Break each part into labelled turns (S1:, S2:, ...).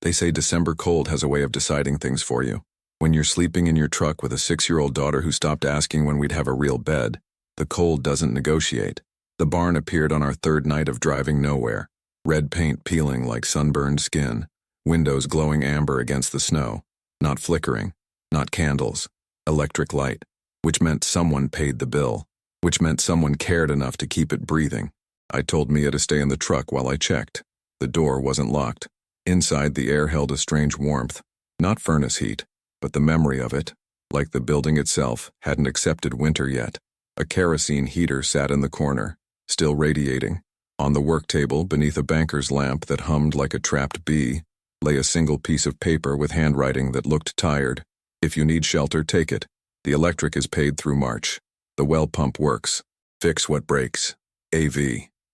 S1: They say December cold has a way of deciding things for you. When you're sleeping in your truck with a 6-year-old daughter who stopped asking when we'd have a real bed, the cold doesn't negotiate. The barn appeared on our third night of driving nowhere. Red paint peeling like sunburned skin. Windows glowing amber against the snow. Not flickering. Not candles. Electric light. Which meant someone paid the bill. Which meant someone cared enough to keep it breathing. I told Mia to stay in the truck while I checked. The door wasn't locked. Inside, the air held a strange warmth. Not furnace heat, but the memory of it, like the building itself, hadn't accepted winter yet. A kerosene heater sat in the corner, still radiating. On the work table, beneath a banker's lamp that hummed like a trapped bee, lay a single piece of paper with handwriting that looked tired. If you need shelter, take it. The electric is paid through March. The well pump works. Fix what breaks. AV.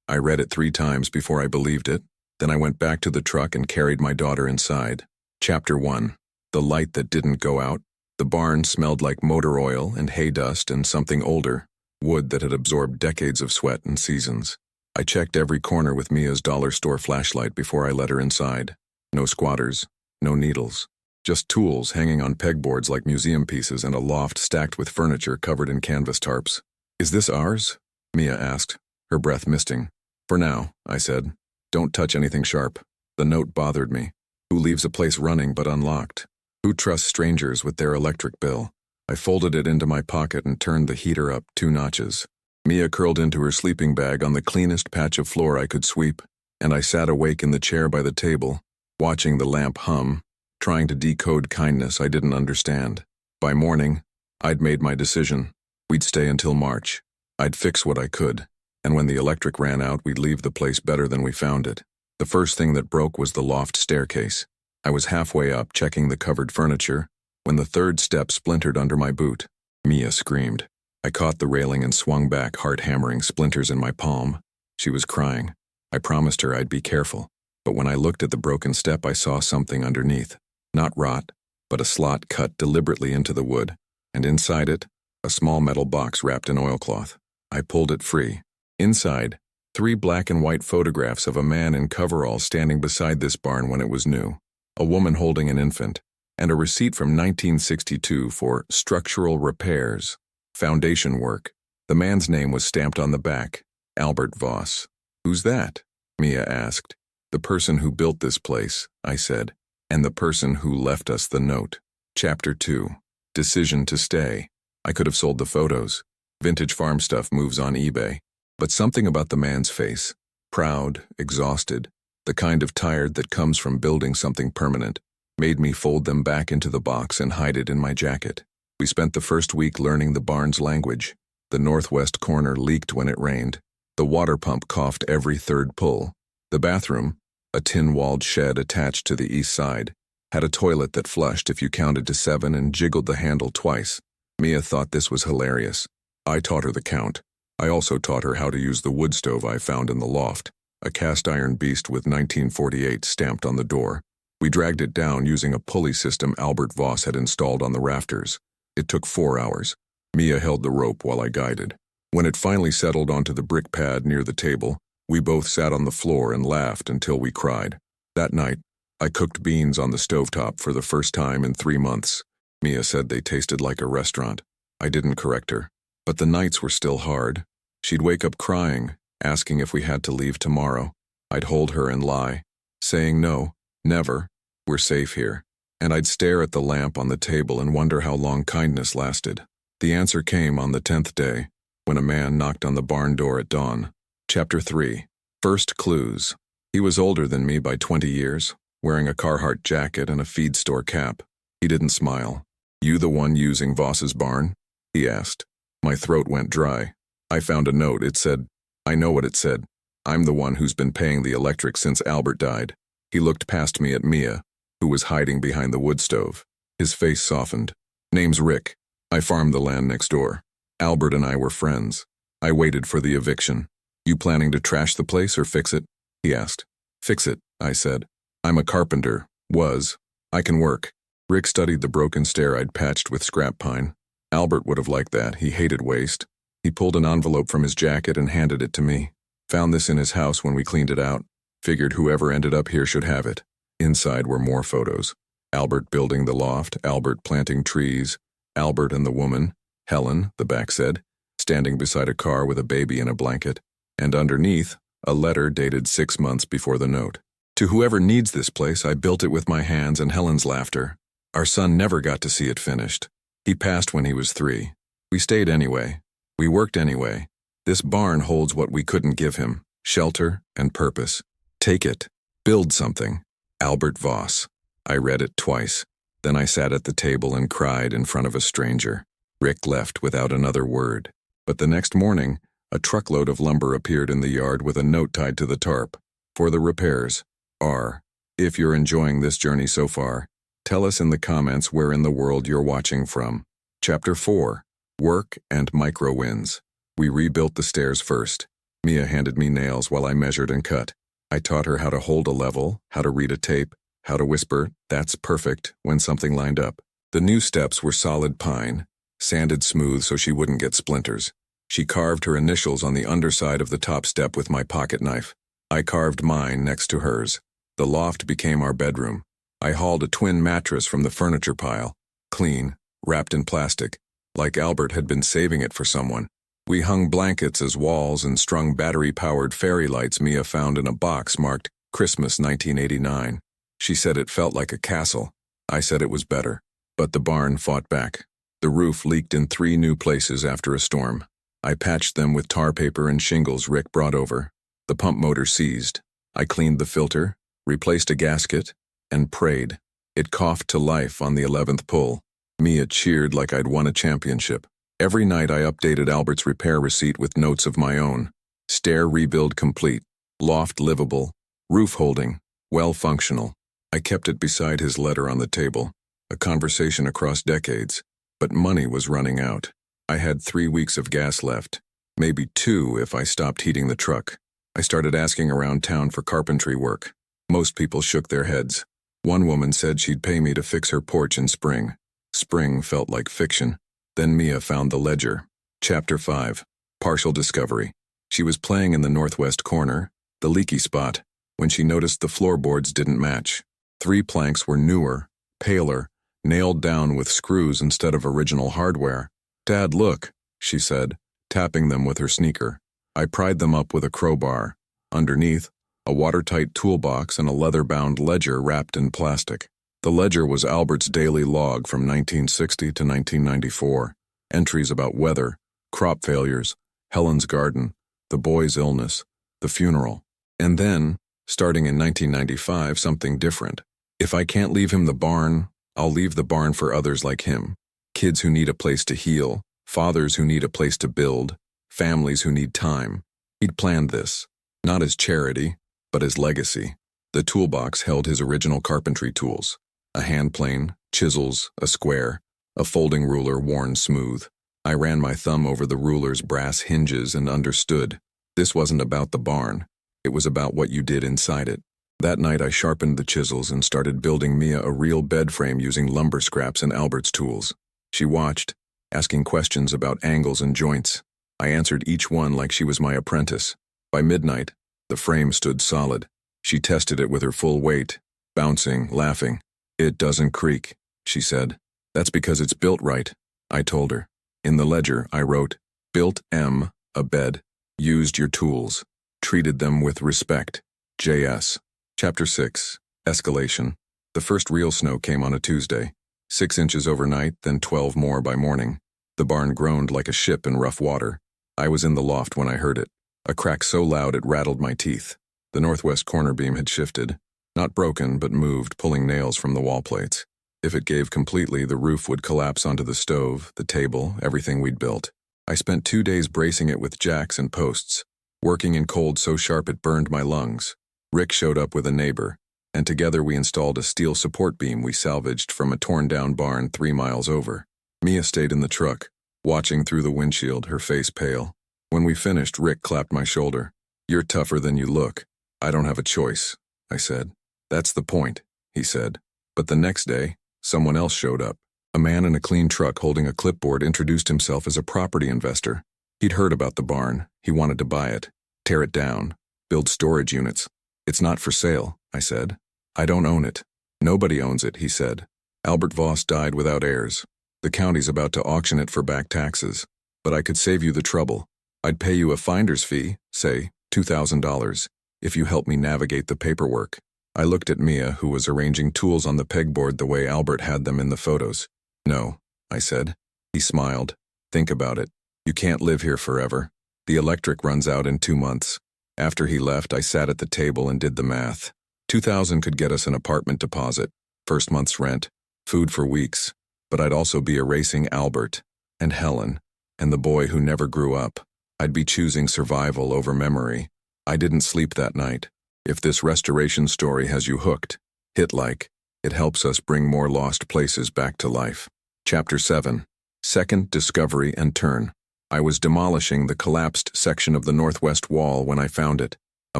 S1: I read it 3 times before I believed it. Then I went back to the truck and carried my daughter inside. Chapter 1. The light that didn't go out. The barn smelled like motor oil and hay dust and something older, wood that had absorbed decades of sweat and seasons. I checked every corner with Mia's dollar store flashlight before I let her inside. No squatters, no needles. Just tools hanging on pegboards like museum pieces and a loft stacked with furniture covered in canvas tarps. "Is this ours?" Mia asked, her breath misting. "For now," I said. "Don't touch anything sharp." The note bothered me. Who leaves a place running but unlocked? Who trusts strangers with their electric bill? I folded it into my pocket and turned the heater up 2 notches. Mia curled into her sleeping bag on the cleanest patch of floor I could sweep, and I sat awake in the chair by the table, watching the lamp hum, trying to decode kindness I didn't understand. By morning, I'd made my decision. We'd stay until March. I'd fix what I could, and when the electric ran out, we'd leave the place better than we found it. The first thing that broke was the loft staircase. I was halfway up, checking the covered furniture, when the 3rd step splintered under my boot. Mia screamed. I caught the railing and swung back, heart hammering, splinters in my palm. She was crying. I promised her I'd be careful, but when I looked at the broken step, I saw something underneath. Not rot, but a slot cut deliberately into the wood, and inside it, a small metal box wrapped in oilcloth. I pulled it free. Inside, 3 black and white photographs of a man in coveralls standing beside this barn when it was new, a woman holding an infant, and a receipt from 1962 for structural repairs. Foundation work. The man's name was stamped on the back, Albert Voss. "Who's that?" Mia asked. "The person who built this place," I said, "and the person who left us the note." Chapter 2. Decision to stay. I could have sold the photos. Vintage farm stuff moves on eBay. But something about the man's face, proud, exhausted, the kind of tired that comes from building something permanent, made me fold them back into the box and hide it in my jacket. We spent the first week learning the barn's language. The northwest corner leaked when it rained. The water pump coughed every 3rd pull. The bathroom, a tin-walled shed attached to the east side, had a toilet that flushed if you counted to 7 and jiggled the handle twice. Mia thought this was hilarious. I taught her the count. I also taught her how to use the wood stove I found in the loft, a cast-iron beast with 1948 stamped on the door. We dragged it down using a pulley system Albert Voss had installed on the rafters. It took 4 hours. Mia held the rope while I guided. When it finally settled onto the brick pad near the table, we both sat on the floor and laughed until we cried. That night, I cooked beans on the stovetop for the first time in 3 months. Mia said they tasted like a restaurant. I didn't correct her. But the nights were still hard. She'd wake up crying, asking if we had to leave tomorrow. I'd hold her and lie, saying no, never, we're safe here. And I'd stare at the lamp on the table and wonder how long kindness lasted. The answer came on the 10th day, when a man knocked on the barn door at dawn. Chapter 3. First clues. He was older than me by 20 years, wearing a Carhartt jacket and a feed store cap. He didn't smile. "You the one using Voss's barn?" he asked. My throat went dry. I found a note. It said, I know what it said. "I'm the one who's been paying the electric since Albert died." He looked past me at Mia, who was hiding behind the wood stove. His face softened. "Name's Rick. I farmed the land next door. Albert and I were friends. I waited for the eviction." "You planning to trash the place or fix it?" he asked. "Fix it," I said. "I'm a carpenter. Was. I can work." Rick studied the broken stair I'd patched with scrap pine. Albert would have liked that. He hated waste. He pulled an envelope from his jacket and handed it to me. "Found this in his house when we cleaned it out. Figured whoever ended up here should have it." Inside were more photos. Albert building the loft, Albert planting trees, Albert and the woman, Helen, the back said, standing beside a car with a baby in a blanket, and underneath, a letter dated 6 months before the note. To whoever needs this place, I built it with my hands, and Helen's laughter. Our son never got to see it finished. He passed when he was 3. We stayed anyway. We worked anyway. This barn holds what we couldn't give him, shelter and purpose. Take it. Build something. Albert Voss. I read it twice. Then I sat at the table and cried in front of a stranger. Rick left without another word. But the next morning, a truckload of lumber appeared in the yard with a note tied to the tarp. For the repairs. R. If you're enjoying this journey so far, tell us in the comments where in the world you're watching from. Chapter 4. Work and Micro Wins. We rebuilt the stairs first. Mia handed me nails while I measured and cut. I taught her how to hold a level, how to read a tape, how to whisper, "That's perfect," when something lined up. The new steps were solid pine, sanded smooth so she wouldn't get splinters. She carved her initials on the underside of the top step with my pocket knife. I carved mine next to hers. The loft became our bedroom. I hauled a twin mattress from the furniture pile, clean, wrapped in plastic, like Albert had been saving it for someone. We hung blankets as walls and strung battery-powered fairy lights Mia found in a box marked Christmas 1989. She said it felt like a castle. I said it was better. But the barn fought back. The roof leaked in 3 new places after a storm. I patched them with tar paper and shingles Rick brought over. The pump motor seized. I cleaned the filter, replaced a gasket, and prayed. It coughed to life on the 11th pull. Mia cheered like I'd won a championship. Every night I updated Albert's repair receipt with notes of my own. Stair rebuild complete. Loft livable. Roof holding. Well functional. I kept it beside his letter on the table. A conversation across decades. But money was running out. I had 3 weeks of gas left. Maybe 2 if I stopped heating the truck. I started asking around town for carpentry work. Most people shook their heads. One woman said she'd pay me to fix her porch in spring. Spring felt like fiction. Then Mia found the ledger. Chapter 5. Partial Discovery. She was playing in the northwest corner, the leaky spot, when she noticed the floorboards didn't match. 3 planks were newer, paler, nailed down with screws instead of original hardware. "Dad, look," she said, tapping them with her sneaker. I pried them up with a crowbar. Underneath, a watertight toolbox and a leather-bound ledger wrapped in plastic. The ledger was Albert's daily log from 1960 to 1994. Entries about weather, crop failures, Helen's garden, the boy's illness, the funeral. And then, starting in 1995, something different. If I can't leave him the barn, I'll leave the barn for others like him. Kids who need a place to heal, fathers who need a place to build, families who need time. He'd planned this, not as charity, but as legacy. The toolbox held his original carpentry tools. A hand plane, chisels, a square, a folding ruler worn smooth. I ran my thumb over the ruler's brass hinges and understood. This wasn't about the barn. It was about what you did inside it. That night I sharpened the chisels and started building Mia a real bed frame using lumber scraps and Albert's tools. She watched, asking questions about angles and joints. I answered each one like she was my apprentice. By midnight, the frame stood solid. She tested it with her full weight, bouncing, laughing. "It doesn't creak," she said. "That's because it's built right," I told her. In the ledger, I wrote, "Built M, a bed. Used your tools. Treated them with respect. J.S." Chapter 6. Escalation. The first real snow came on a Tuesday. 6 inches overnight, then 12 more by morning. The barn groaned like a ship in rough water. I was in the loft when I heard it. A crack so loud it rattled my teeth. The northwest corner beam had shifted. Not broken, but moved, pulling nails from the wall plates. If it gave completely, the roof would collapse onto the stove, the table, everything we'd built. I spent 2 days bracing it with jacks and posts, working in cold so sharp it burned my lungs. Rick showed up with a neighbor, and together we installed a steel support beam we salvaged from a torn-down barn 3 miles over. Mia stayed in the truck, watching through the windshield, her face pale. When we finished, Rick clapped my shoulder. "You're tougher than you look." "I don't have a choice," I said. "That's the point," he said. But the next day, someone else showed up. A man in a clean truck holding a clipboard introduced himself as a property investor. He'd heard about the barn. He wanted to buy it, tear it down, build storage units. "It's not for sale," I said. I don't own it. Nobody owns it, he said. Albert Voss died without heirs. The county's about to auction it for back taxes. But I could save you the trouble. I'd pay you a finder's fee, say, $2,000, if you help me navigate the paperwork. I looked at Mia, who was arranging tools on the pegboard the way Albert had them in the photos. No, I said. He smiled. Think about it. You can't live here forever. The electric runs out in 2 months. After he left, I sat at the table and did the math. $2,000 could get us an apartment deposit, first month's rent, food for weeks, but I'd also be erasing Albert and Helen and the boy who never grew up. I'd be choosing survival over memory. I didn't sleep that night. If this restoration story has you hooked, hit like. It helps us bring more lost places back to life. Chapter 7. Second Discovery and Turn. I was demolishing the collapsed section of the northwest wall when I found it, a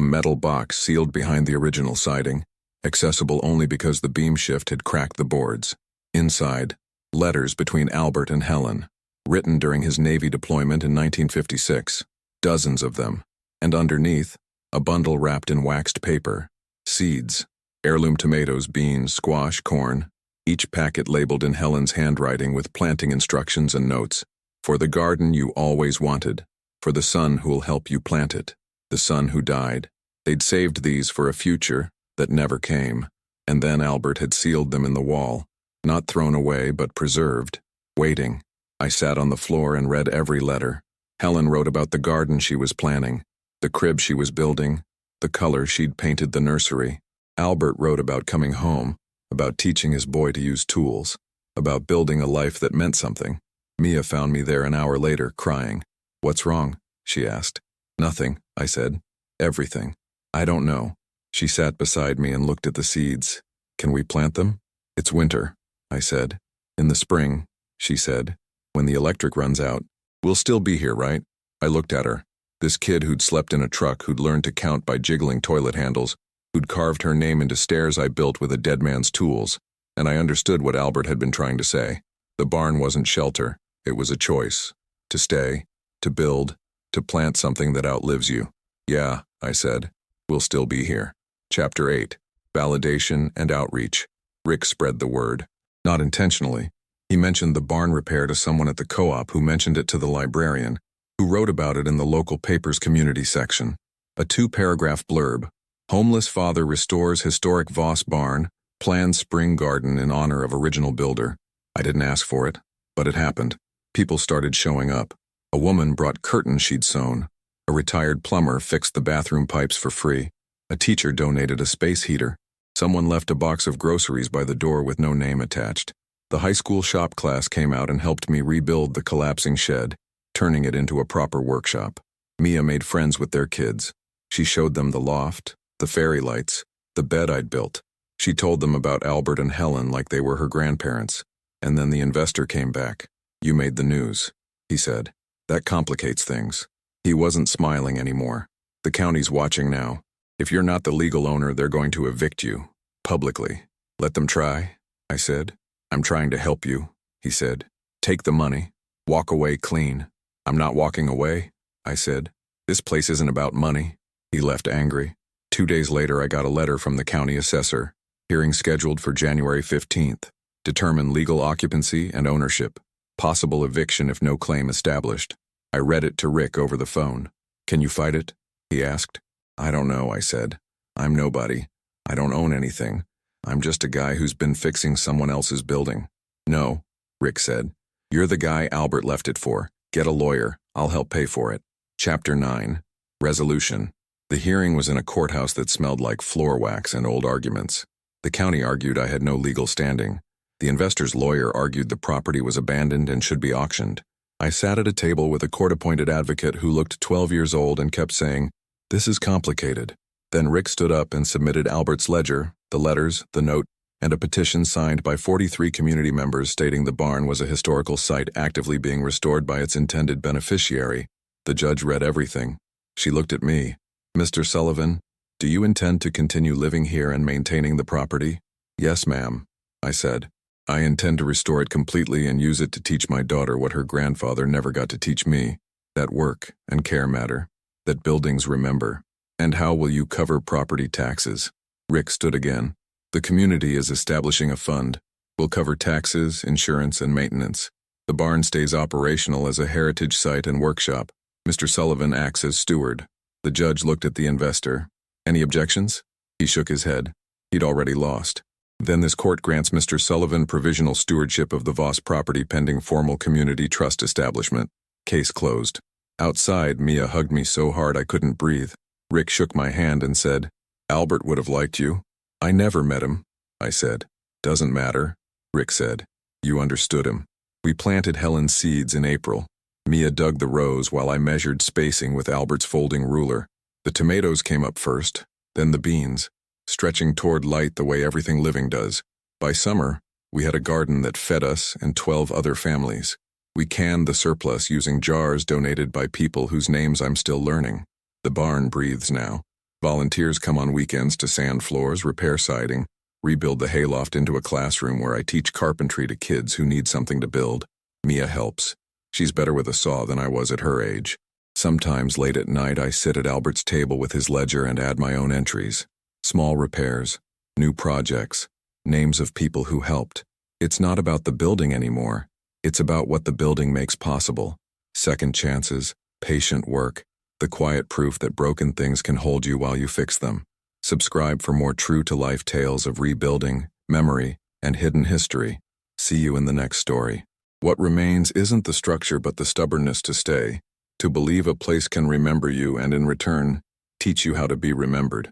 S1: metal box sealed behind the original siding, accessible only because the beam shift had cracked the boards. Inside, letters between Albert and Helen, written during his Navy deployment in 1956, dozens of them, and underneath, a bundle wrapped in waxed paper, seeds, heirloom tomatoes, beans, squash, corn, each packet labeled in Helen's handwriting with planting instructions and notes. For the garden you always wanted, for the son who'll help you plant it, the son who died. They'd saved these for a future that never came, and then Albert had sealed them in the wall, not thrown away but preserved, waiting. I sat on the floor and read every letter. Helen wrote about the garden she was planning, the crib she was building, the color she'd painted the nursery. Albert wrote about coming home, about teaching his boy to use tools, about building a life that meant something. Mia found me there an hour later, crying. What's wrong? She asked. Nothing, I said. Everything. I don't know. She sat beside me and looked at the seeds. Can we plant them? It's winter, I said. In the spring, she said, when the electric runs out. We'll still be here, right? I looked at her. This kid who'd slept in a truck, who'd learned to count by jiggling toilet handles, who'd carved her name into stairs I built with a dead man's tools. And I understood what Albert had been trying to say. The barn wasn't shelter. It was a choice. To stay, to build, to plant something that outlives you. Yeah, I said. We'll still be here. Chapter 8. Validation and Outreach. Rick spread the word. Not intentionally. He mentioned the barn repair to someone at the co-op who mentioned it to the librarian, who wrote about it in the local paper's community section. A 2-paragraph blurb. Homeless father restores historic Voss barn, plans spring garden in honor of original builder. I didn't ask for it, but it happened. People started showing up. A woman brought curtains she'd sewn. A retired plumber fixed the bathroom pipes for free. A teacher donated a space heater. Someone left a box of groceries by the door with no name attached. The high school shop class came out and helped me rebuild the collapsing shed, turning it into a proper workshop. Mia made friends with their kids. She showed them the loft, the fairy lights, the bed I'd built. She told them about Albert and Helen like they were her grandparents. And then the investor came back. You made the news, he said. That complicates things. He wasn't smiling anymore. The county's watching now. If you're not the legal owner, they're going to evict you. Publicly. Let them try, I said. I'm trying to help you, he said. Take the money. Walk away clean. I'm not walking away, I said. This place isn't about money. He left angry. 2 days later, I got a letter from the county assessor. Hearing scheduled for January 15th. Determine legal occupancy and ownership. Possible eviction if no claim established. I read it to Rick over the phone. Can you fight it? He asked. I don't know, I said. I'm nobody. I don't own anything. I'm just a guy who's been fixing someone else's building. No, Rick said. You're the guy Albert left it for. Get a lawyer. I'll help pay for it. Chapter 9. Resolution. The hearing was in a courthouse that smelled like floor wax and old arguments. The county argued I had no legal standing. The investor's lawyer argued the property was abandoned and should be auctioned. I sat at a table with a court-appointed advocate who looked 12 years old and kept saying, "This is complicated." Then Rick stood up and submitted Albert's ledger, the letters, the note, and a petition signed by 43 community members stating the barn was a historical site actively being restored by its intended beneficiary. The judge read everything. She looked at me. "Mr. Sullivan, do you intend to continue living here and maintaining the property?" "Yes, ma'am," I said. "I intend to restore it completely and use it to teach my daughter what her grandfather never got to teach me, that work and care matter, that buildings remember. And how will you cover property taxes?" Rick stood again. The community is establishing a fund. We'll cover taxes, insurance, and maintenance. The barn stays operational as a heritage site and workshop. Mr. Sullivan acts as steward. The judge looked at the investor. Any objections? He shook his head. He'd already lost. Then this court grants Mr. Sullivan provisional stewardship of the Voss property pending formal community trust establishment. Case closed. Outside, Mia hugged me so hard I couldn't breathe. Rick shook my hand and said, "Albert would have liked you." "I never met him," I said. "Doesn't matter," Rick said. "You understood him." We planted Helen's seeds in April. Mia dug the rows while I measured spacing with Albert's folding ruler. The tomatoes came up first, then the beans, stretching toward light the way everything living does. By summer, we had a garden that fed us and 12 other families. We canned the surplus using jars donated by people whose names I'm still learning. The barn breathes now. Volunteers come on weekends to sand floors, repair siding, rebuild the hayloft into a classroom where I teach carpentry to kids who need something to build. Mia helps. She's better with a saw than I was at her age. Sometimes late at night I sit at Albert's table with his ledger and add my own entries. Small repairs, new projects, names of people who helped. It's not about the building anymore. It's about what the building makes possible. Second chances, patient work, the quiet proof that broken things can hold you while you fix them. Subscribe for more true-to-life tales of rebuilding, memory, and hidden history. See you in the next story. What remains isn't the structure but the stubbornness to stay, to believe a place can remember you and in return, teach you how to be remembered.